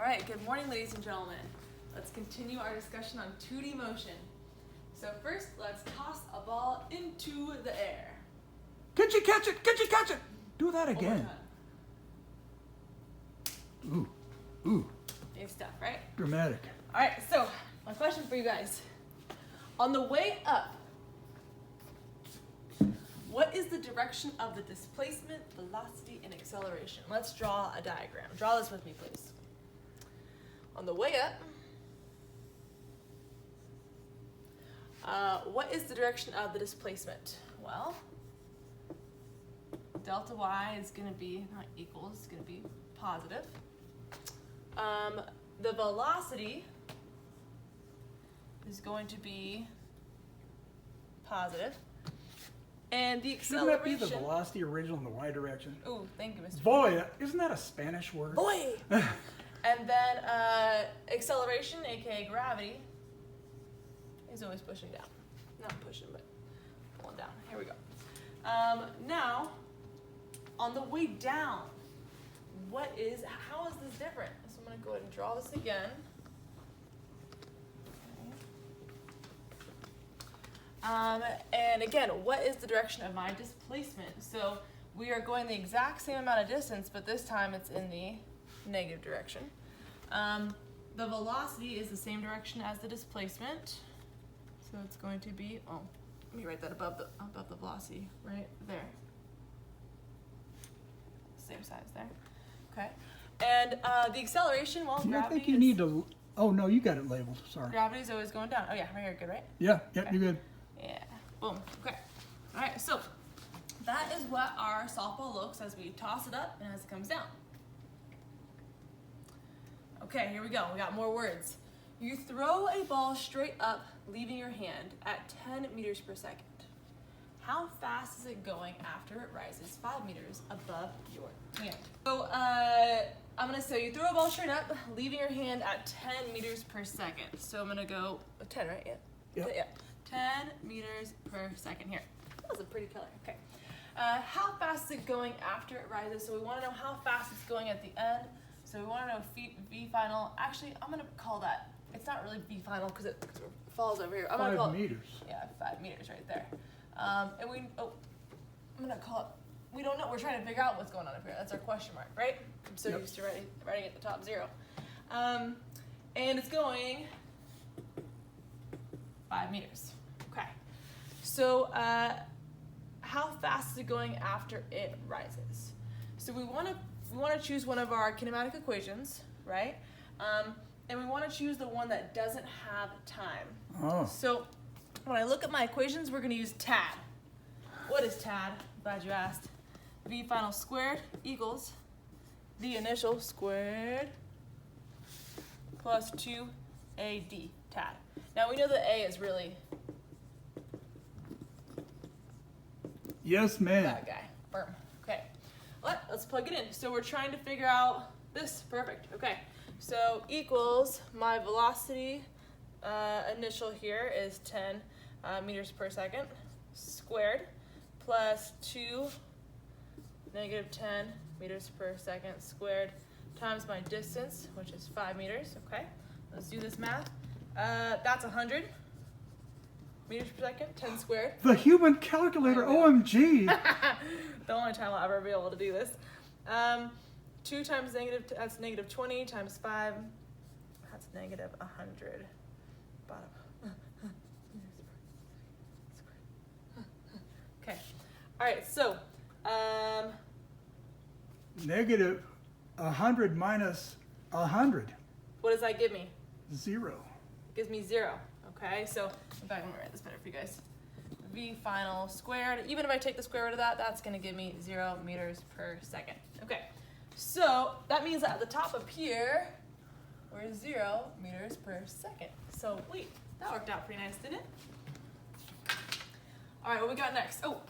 right, good morning, ladies and gentlemen. Let's continue our discussion on 2D motion. So first, let's toss a ball into the air. Catch it, catch it, catch it, catch it. Do that One more again. time. Ooh, New stuff, right? dramatic. All right, so my question for you guys. On the way up, what is the direction of the displacement, velocity, and acceleration? Let's draw a diagram. Draw this with me, please. On the way up, what is the direction of the displacement? Well, delta y is going to be, not equals, it's going to be positive. The velocity is going to be positive. And the Shouldn't that acceleration... be the velocity original in the y direction? Ooh, thank you, Mr. Boy, isn't that a Spanish word? Boy! And then acceleration, aka gravity, is always pushing down. Not pushing, but pulling down. Here we go. Now, on the way down, how is this different? So I'm going to go ahead and draw this again. And again, what is the direction of my displacement? So we are going the exact same amount of distance, but this time it's in the negative direction. The velocity is the same direction as the displacement. So it's going to be, let me write that above the velocity, right there. Same size there. Okay. And the acceleration, well, I gravity think you need to. Oh no, you got it labeled. Sorry. Gravity is always going down. Oh yeah, right here, good, right? Yeah, yep, Okay. you're good. Yeah, boom, okay. All right, so that is what our softball looks as we toss it up and as it comes down. Okay, here we go, we got more words. You throw a ball straight up, leaving your hand at 10 meters per second. How fast is it going after it rises 5 meters above your hand? So I'm gonna say you throw a ball straight up, leaving your hand at 10 meters per second. So I'm gonna go 10, right? Yeah. Yep. Yeah. 10 meters per second here. That was a pretty color. Okay. How fast is it going after it rises? So we want to know how fast it's going at the end. So we want to know V final. Actually, I'm gonna call that. It's not really V final because it falls over here. I'm gonna call 5 meters. Yeah, 5 meters right there. And I'm gonna call it. We don't know. We're trying to figure out what's going on up here. That's our question mark, right? I'm so Yep. used to writing at the top 0. And it's going 5 meters. Okay. So how fast is it going after it rises? So we want to choose one of our kinematic equations, right? And we want to choose the one that doesn't have time. Oh. So when I look at my equations, we're going to use TAD. What is TAD? Glad you asked. V final squared equals the initial squared plus 2AD, TAD. Now we know that A is really Yes, ma'am. that guy. Firm. Okay. Let's plug it in. So we're trying to figure out this. Perfect. Okay. So equals my velocity initial here is 10 meters per second squared plus 2 negative 10 meters per second squared times my distance, which is 5 meters. Okay. Let's do this math. That's 100 meters per second, 10 squared. The human calculator, OMG. The only time I'll ever be able to do this. 2 times negative, that's negative 20 times 5, that's negative 100. Bottom. Okay. All right, so, Negative 100 minus 100. what does that give me? 0. It gives me 0. Okay, so in fact, I'm gonna write this better for you guys. V final squared. Even if I take the square root of that, that's gonna give me 0 meters per second. Okay, so that means that at the top up here, we're 0 meters per second. So wait, that worked out pretty nice, didn't it? All right, what we got next? Oh,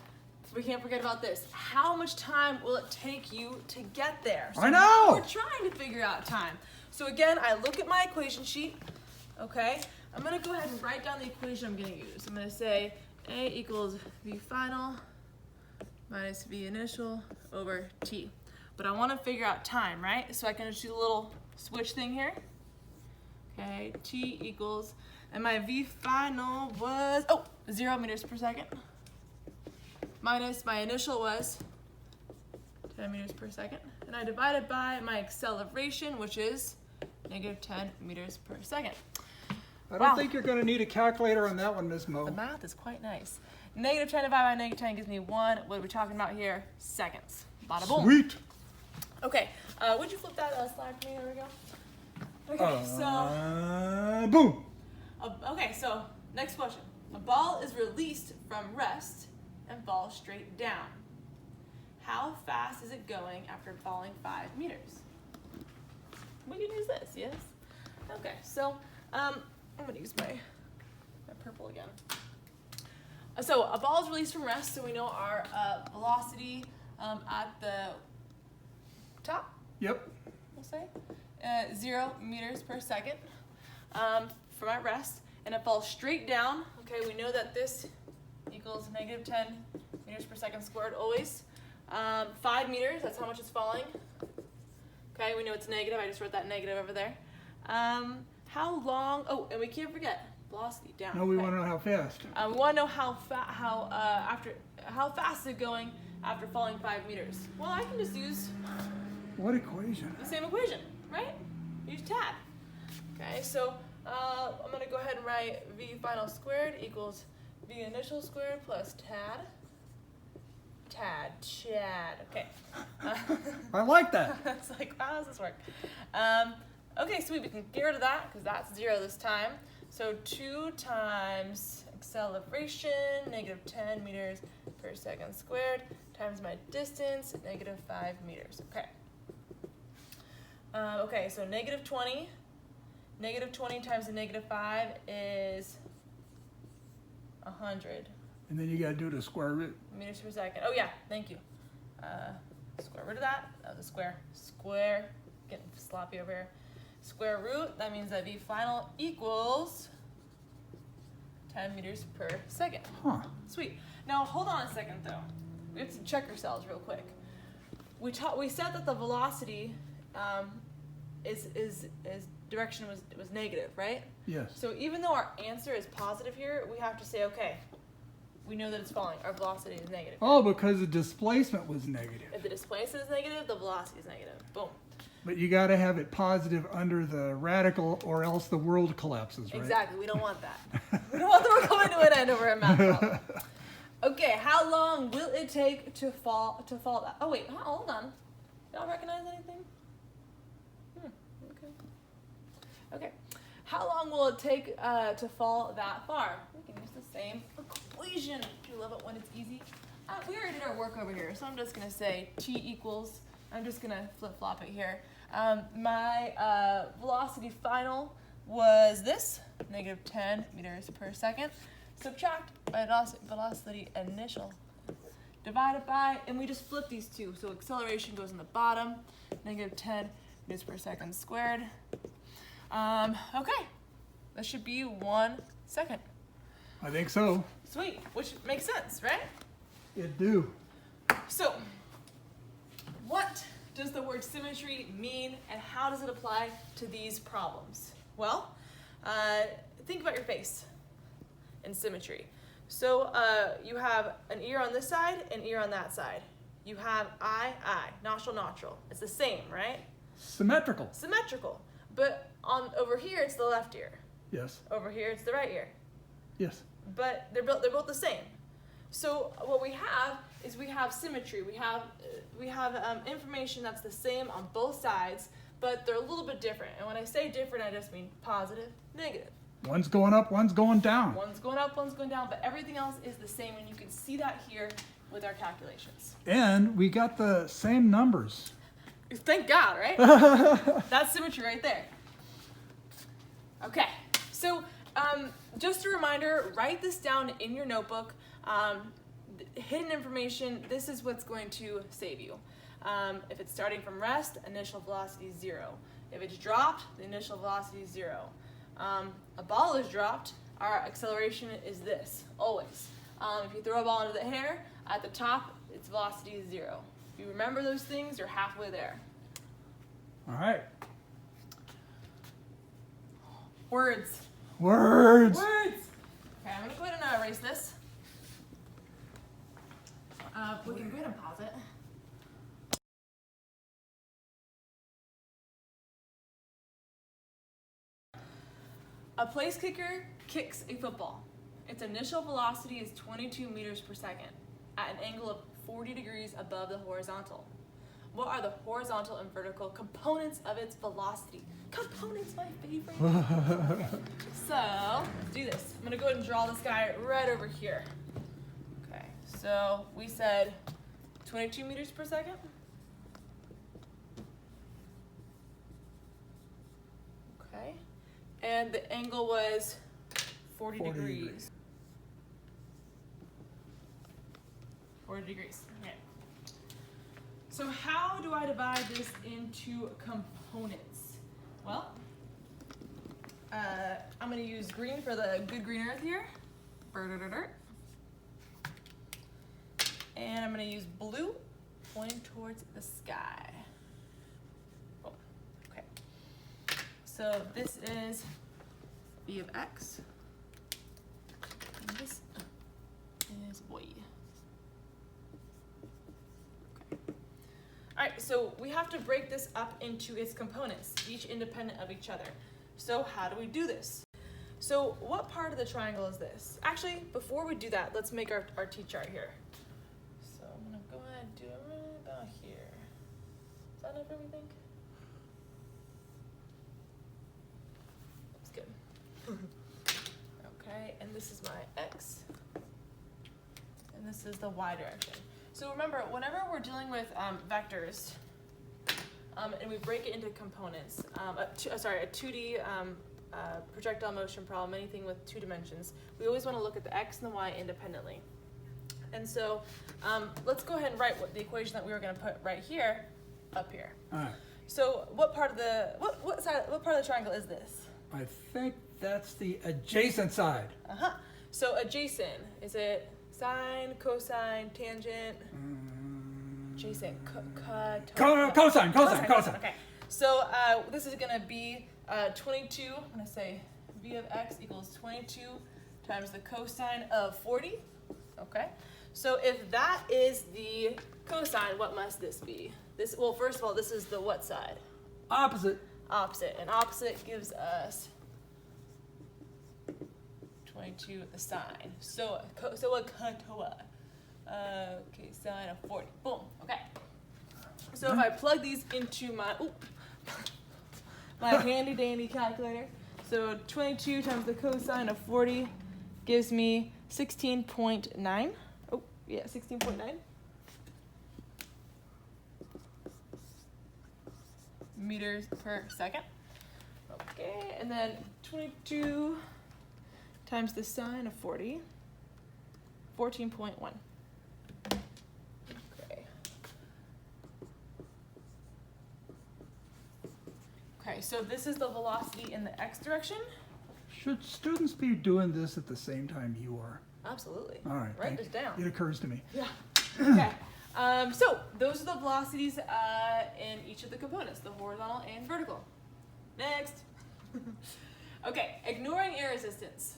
we can't forget about this. How much time will it take you to get there? So I know! now we're trying to figure out time. So again, I look at my equation sheet, okay? I'm gonna go ahead and write down the equation I'm gonna use. I'm gonna say A equals V final minus V initial over T. But I wanna figure out time, right? So I can just do a little switch thing here. Okay, t equals, and my v final was, 0 meters per second. Minus my initial was 10 meters per second. And I divided by my acceleration, which is negative 10 meters per second. I don't Wow. think you're going to need a calculator on that one, Miss The Mo. math is quite nice. Negative 10 divided by negative 10 gives me 1. What are we talking about here? Seconds. Bada boom. Sweet. Okay, would you flip that slide for me? There we go. Okay, Boom. okay, so next question. A ball is released from rest and falls straight down. How fast is it going after falling 5 meters? We can use this, yes? Okay, so I'm gonna use my purple again. So a ball is released from rest, so we know our velocity at the top, Yep. we'll say, 0 meters per second from at rest, and it falls straight down. Okay, we know that this equals negative 10 meters per second squared always. 5 meters, that's how much it's falling. Okay, we know it's negative. I just wrote that negative over there. How long? Oh, and we can't forget velocity down. Now we okay. want to know how fast. We want to know how fast is it going after falling 5 meters. Well, I can just use What equation? the same equation, right? Use TAD. Okay, so I'm gonna go ahead and write v final squared equals v initial squared plus TAD. Chad. Okay. I like that. It's like, how does this work? Okay, sweet. We can get rid of that because that's 0 this time. So 2 times acceleration, negative 10 meters per second squared, times my distance, negative 5 meters. Okay. Okay, so negative 20. Negative 20 times the negative 5 is 100 And then you got to do the square root. meters per second. Oh yeah, thank you. Square root of that. That was a square. Square. Getting sloppy over here. Square root. That means that v final equals 10 meters per second. Huh. Sweet. Now hold on a second though. We have to check ourselves real quick. We said that the velocity is direction was negative, right? Yes. So even though our answer is positive here, we have to say, okay, we know that it's falling. Our velocity is negative. Oh, because the displacement was negative. If the displacement is negative, the velocity is negative. Boom. But you got to have it positive under the radical, or else the world collapses, right? Exactly. We don't want that. We don't want the world coming to an end over a math problem. Okay. How long will it take to fall that? Oh wait. Hold on. Y'all recognize anything? Okay. Okay. How long will it take to fall that far? We can use the same equation. You love it when it's easy. We already did our work over here, so I'm just gonna say t equals. I'm just gonna flip-flop it here. My velocity final was this, negative 10 meters per second. Subtract my velocity initial. Divided by, and we just flip these two. So acceleration goes in the bottom, negative 10 meters per second squared. Okay, that should be 1 second. I think so. Sweet, which makes sense, right? It do. So, what does the word symmetry mean, and how does it apply to these problems? Well, think about your face in symmetry. So you have an ear on this side, an ear on that side. You have eye, nostril. It's the same, right? Symmetrical. Symmetrical. But over here, it's the left ear. Yes. Over here, it's the right ear. Yes. But they're both the same. So what we have is we have symmetry. We have information that's the same on both sides, but they're a little bit different. And when I say different, I just mean positive, negative. One's going up, one's going down. One's going up, one's going down, but everything else is the same, and you can see that here with our calculations. And we got the same numbers. Thank God, right? That's symmetry right there. Okay, so just a reminder, write this down in your notebook. Hidden information, this is what's going to save you. If it's starting from rest, initial velocity is 0. If it's dropped, the initial velocity is 0. A ball is dropped, our acceleration is this, always. If you throw a ball into the air, at the top, its velocity is 0. If you remember those things, you're halfway there. All right. Words. Words. Words. Okay, I'm gonna go ahead and erase this. We can go ahead and pause it. A place kicker kicks a football. Its initial velocity is 22 meters per second at an angle of 40 degrees above the horizontal. What are the horizontal and vertical components of its velocity? Components, my favorite. So, let's do this. I'm gonna go ahead and draw this guy right over here. Okay, so we said 22 meters per second. Okay, and the angle was 40 degrees. 40 degrees, okay. So how do I divide this into components? Well, I'm gonna use green for the good green earth here. And I'm gonna use blue pointing towards the sky. Oh, okay. So this is V of X. And this is Y. All right, so we have to break this up into its components, each independent of each other. So how do we do this? So what part of the triangle is this? Actually, before we do that, let's make our T-chart here. So I'm gonna go ahead and do it right about here. Is that enough, everything? That's good. Okay, and this is my X. And this is the Y direction. So remember, whenever we're dealing with vectors, and we break it into components, a 2D projectile motion problem, anything with 2 dimensions, we always want to look at the X and the Y independently. And so let's go ahead and write the equation that we were going to put right here, up here. All right. So what part of the what part of the triangle is this? I think that's the adjacent side. So adjacent, is it sine, cosine, tangent? Adjacent, Cosine. Okay. So this is gonna be 22. I'm gonna say V of X equals 22 times the cosine of 40. Okay. So if that is the cosine, what must this be? This, well, first of all, this is the what side? Opposite. Opposite, and opposite gives us 22 the sine. So a kotoa. Okay, sine of 40. Boom. Okay. So if I plug these into my my handy dandy calculator, so 22 times the cosine of 40 gives me 16.9. Oh, yeah, 16.9. Meters per second. Okay, and then 22 times the sine of 40, 14.1. Okay. Okay, so this is the velocity in the x direction. Should students be doing this at the same time you are? Absolutely. All right. Write this down. It occurs to me. Yeah. Okay. So those are the velocities in each of the components, the horizontal and vertical. Next. Okay, ignoring air resistance.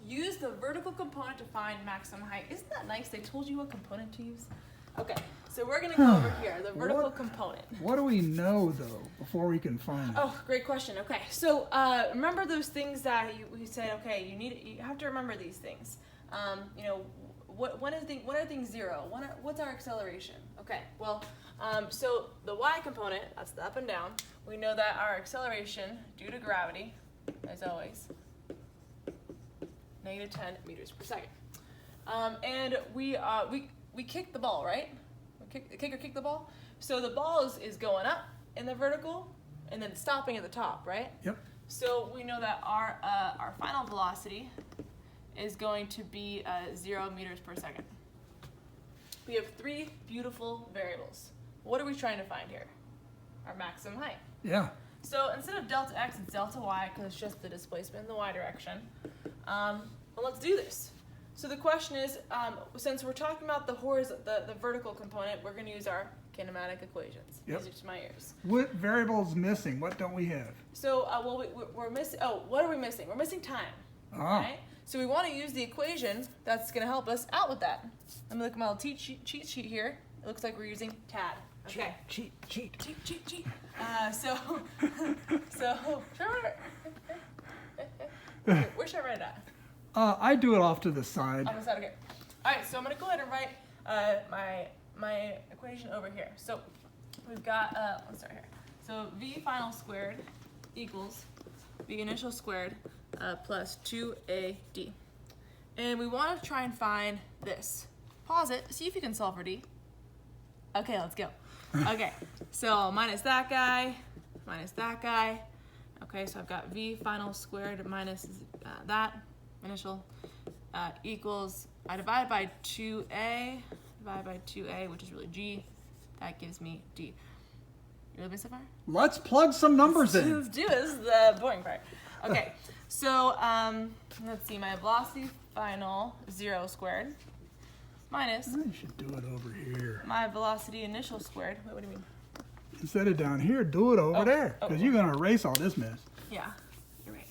Use the vertical component to find maximum height. Isn't that nice? They told you what component to use. Okay, so we're gonna go over here, the vertical component. What do we know though before we can find it? Oh, great question. Okay, so remember those things that we said. Okay, you have to remember these things. You know, when are things zero? What's our acceleration? Okay, well, so the y component, that's the up and down. We know that our acceleration due to gravity, as always, -10 meters per second. And we kick the ball, right? The kicker kicked the ball. So the ball is going up in the vertical and then stopping at the top, right? Yep. So we know that our final velocity is going to be 0 meters per second. We have 3 beautiful variables. What are we trying to find here? Our maximum height. Yeah. So instead of delta x, it's delta y because it's just the displacement in the y direction. Well, let's do this. So the question is, since we're talking about the vertical component, we're going to use our kinematic equations. Yep. Music to my ears. What variable's missing? What don't we have? So, well, we're missing, oh, what are we missing? We're missing time, Ah, right? So we want to use the equation that's going to help us out with that. Let me look at my little cheat sheet here. It looks like we're using TAD. Okay. cheat. Cheat. Where should I write it at? I do it off to the side. On the side, okay. All right, so I'm gonna go ahead and write my equation over here. So we've got, let's start here. So V final squared equals V initial squared plus 2AD. And we want to try and find this. Pause it, see if you can solve for D. Okay, let's go. Okay, so minus that guy. Okay, so I've got V final squared minus that initial equals, I divide by 2A, which is really G. That gives me D. You with me so far? Let's plug some numbers in. Let's do it. This is the boring part. Okay, so let's see, my velocity final 0 squared minus I should do it over here. my velocity initial squared. Wait, what do you mean? Instead of down here, do it over there. Because you're going to erase all this mess. Yeah, you're right.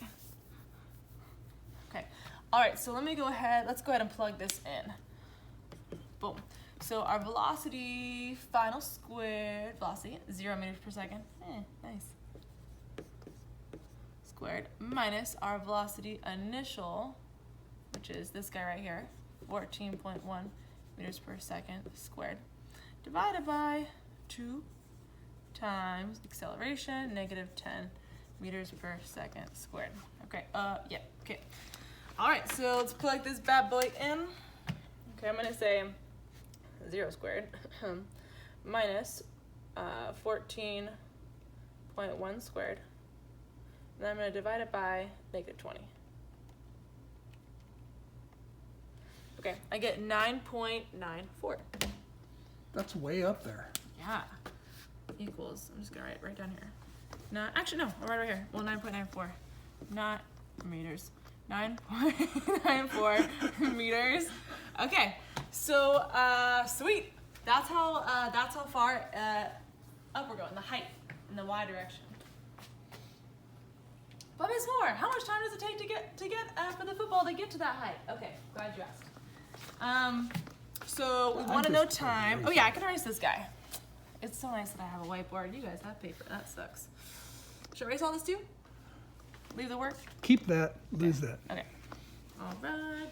Okay, all right, so let me go ahead, let's go ahead and plug this in. Boom. So our velocity final squared, velocity, 0 meters per second. Nice. Squared minus our velocity initial, which is this guy right here, 14.1 meters per second squared, divided by 2 times acceleration, negative 10 meters per second squared. Okay, yeah, okay. All right, so let's plug this bad boy in. Okay, I'm gonna say 0 squared minus 14.1 squared. And then I'm gonna divide it by negative 20. Okay, I get 9.94. That's way up there. Yeah. Equals, I'm just gonna write right down here. Actually, no, I'll write right here. Well, 9.94, not meters. 9.94 meters. Okay, so sweet. That's how far up we're going. The height in the y direction. But Ms. Moore, how much time does it take to get for the football to get to that height? Okay, glad you asked. So we want to know time. Oh yeah, I can erase this guy. It's so nice that I have a whiteboard. You guys have paper. That sucks. Should I erase all this too? Leave the work? Keep that, lose that. Okay. All right.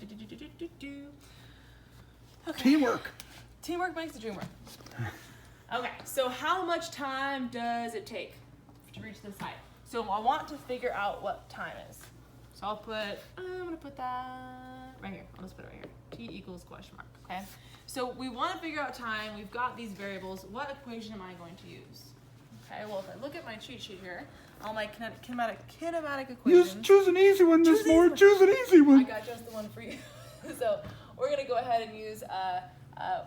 Okay. Teamwork. Teamwork makes the dream work. Okay, so how much time does it take to reach this height? So I want to figure out what time is. So I'm gonna put that right here. I'll just put it right here. T equals question mark, okay? So we want to figure out time. We've got these variables. What equation am I going to use? Okay, well, if I look at my cheat sheet here, all my kinematic equations. Choose an easy one, Miss Moore. Choose an easy I one. got just the one for you. So we're gonna go ahead and use,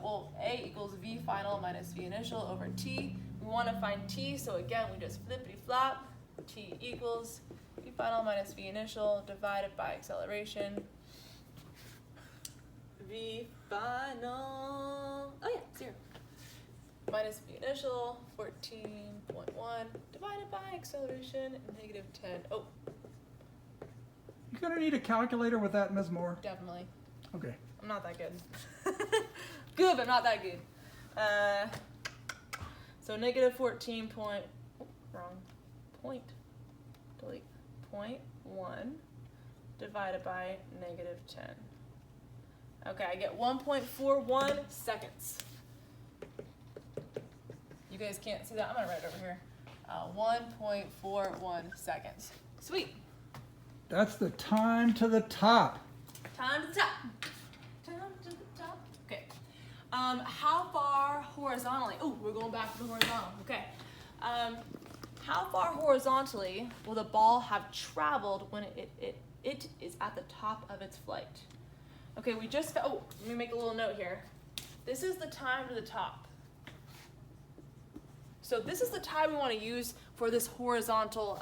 well, A equals V final minus V initial over T. We want to find T, so again, we just flippity flop. T equals V final minus V initial divided by acceleration. V final, oh yeah, 0. Minus V initial, 14.1 divided by acceleration, negative 10. Oh, You're going to need a calculator with that, Ms. Moore. definitely. Okay. I'm not that good. Good, but not that good. So negative 14 point, wrong, point, delete, 0.1 divided by negative 10. Okay, I get 1.41 seconds. You guys can't see that. I'm gonna write it over here. 1.41 seconds. Sweet. That's the time to the top. Time to the top. Time to the top. Okay. How far horizontally? Oh, we're going back to the horizontal. Okay. How far horizontally will the ball have traveled when it is at the top of its flight? Okay, we just, oh, let me make a little note here. This is the time to the top. So this is the time we want to use for this horizontal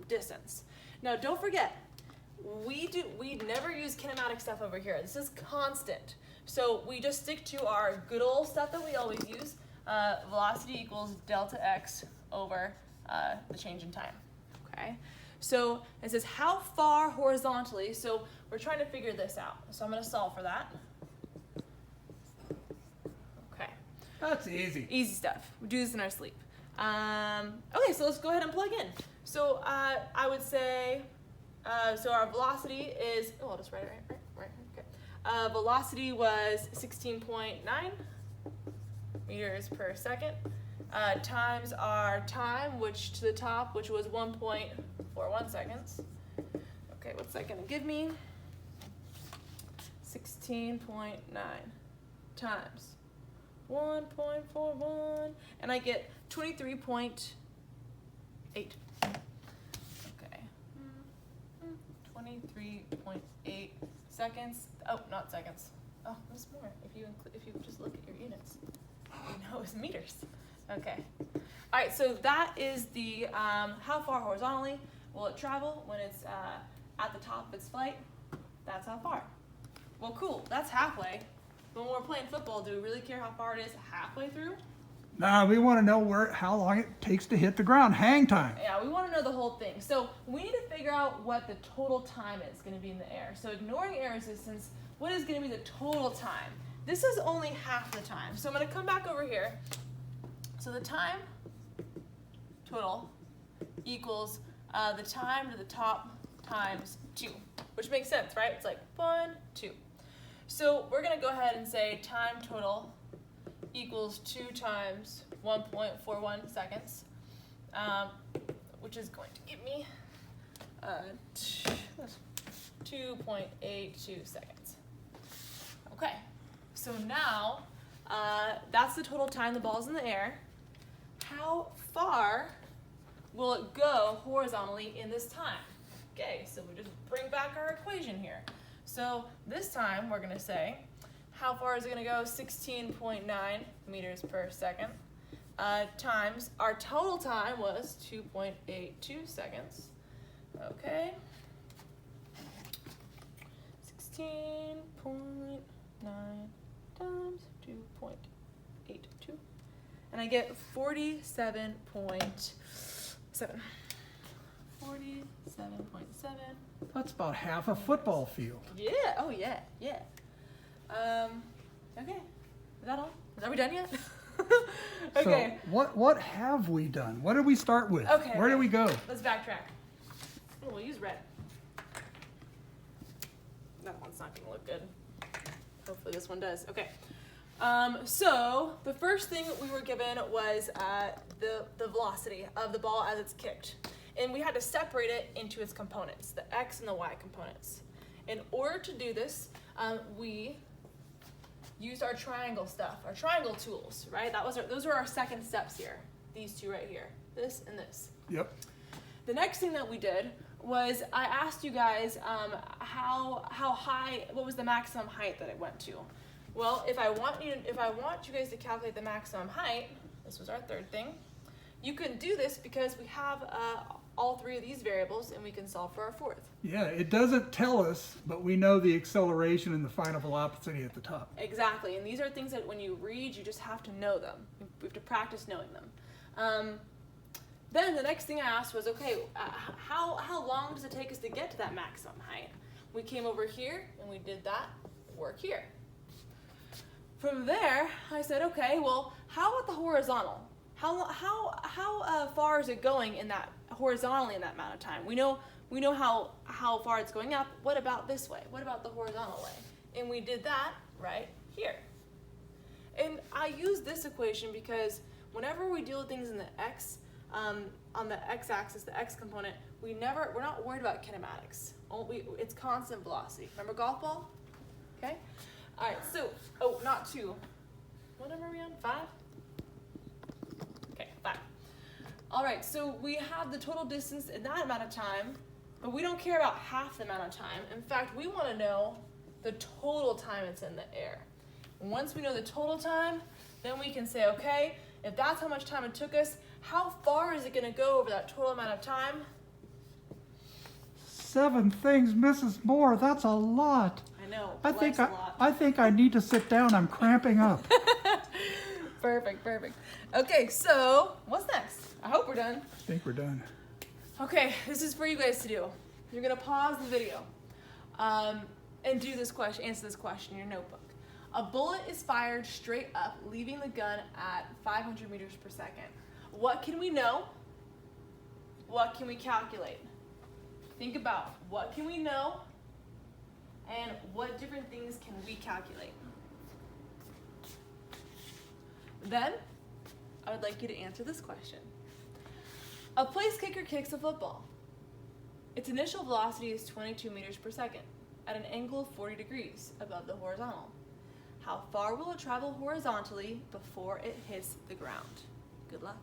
distance. Now, don't forget, we never use kinematic stuff over here. This is constant. So we just stick to our good old stuff that we always use. velocity equals delta x over the change in time. Okay, so it says how far horizontally, so we're trying to figure this out. So I'm going to solve for that. Okay. That's easy. Easy stuff. We do this in our sleep. Okay, so let's go ahead and plug in. So I would say, so our velocity is, oh, I'll just write it right, okay. Velocity was 16.9 meters per second, times our time, which to the top, which was 1.41 seconds. Okay, what's that gonna give me? 16.9 times 1.41, and I get 23.8. Okay. 23.8 seconds. Oh, not seconds. Oh, there's more. If you just look at your units, you know it's meters. Okay. All right. So that is the how far horizontally will it travel when it's at the top of its flight. That's how far. Well, cool. That's halfway. But when we're playing football, do we really care how far it is halfway through? Nah, we want to know how long it takes to hit the ground. Hang time. Yeah, we want to know the whole thing. So we need to figure out what the total time is going to be in the air. So ignoring air resistance, what is going to be the total time? This is only half the time. So I'm going to come back over here. So the time total equals the time to the top times 2, which makes sense, right? It's like 1, 2. So we're going to go ahead and say time total equals 2 times 1.41 seconds, which is going to give me 2.82 seconds. Okay, so now that's the total time the ball's in the air. How far will it go horizontally in this time? Okay, so we just bring back our equation here. So this time we're going to say, how far is it going to go? 16.9 meters per second times our total time was 2.82 seconds. Okay. 16.9 times 2.82. And I get 47.7. 47.7. That's about half a football field. Yeah. Oh, yeah. Yeah. Okay. Is that all? Are we done yet? Okay. So what have we done? What did we start with? Okay. Where do we go? Let's backtrack. Oh, we'll use red. That one's not gonna look good. Hopefully this one does. Okay. So the first thing we were given was the velocity of the ball as it's kicked. And we had to separate it into its components, the X and the Y components. In order to do this, we used our triangle stuff, our triangle tools, right? Those were our second steps here. These two right here, this and this. Yep. The next thing that we did was I asked you guys how high, what was the maximum height that it went to. Well, if I want you guys to calculate the maximum height, this was our third thing. You can do this because we have all three of these variables, and we can solve for our fourth. Yeah, it doesn't tell us, but we know the acceleration and the final velocity at the top. Exactly, and these are things that when you read, you just have to know them. We have to practice knowing them. Then the next thing I asked was, okay, how long does it take us to get to that maximum height? We came over here, and we did that work here. From there, I said, okay, well, how about the horizontal? How far is it going in that horizontally in that amount of time? We know how far it's going up. What about this way? What about the horizontal way? And we did that right here. And I use this equation because whenever we deal with things in the X, on the X-axis, the X component, we're not worried about kinematics. It's constant velocity. Remember golf ball? Okay. All right. So, not 2. What number are we on? 5. Okay, 5. All right, so we have the total distance in that amount of time, but we don't care about half the amount of time. In fact, we want to know the total time it's in the air. And once we know the total time, then we can say, okay, if that's how much time it took us, how far is it going to go over that total amount of time? 7 things, Mrs. Moore. That's a lot. I know. I think I need to sit down. I'm cramping up. Perfect, perfect. Okay, so what's next? I hope we're done. I think we're done. Okay, this is for you guys to do. You're gonna pause the video and do this question, answer this question in your notebook. A bullet is fired straight up, leaving the gun at 500 meters per second. What can we know? What can we calculate? Think about what can we know and what different things can we calculate? Then, I would like you to answer this question. A place kicker kicks a football. Its initial velocity is 22 meters per second at an angle of 40 degrees above the horizontal. How far will it travel horizontally before it hits the ground? Good luck.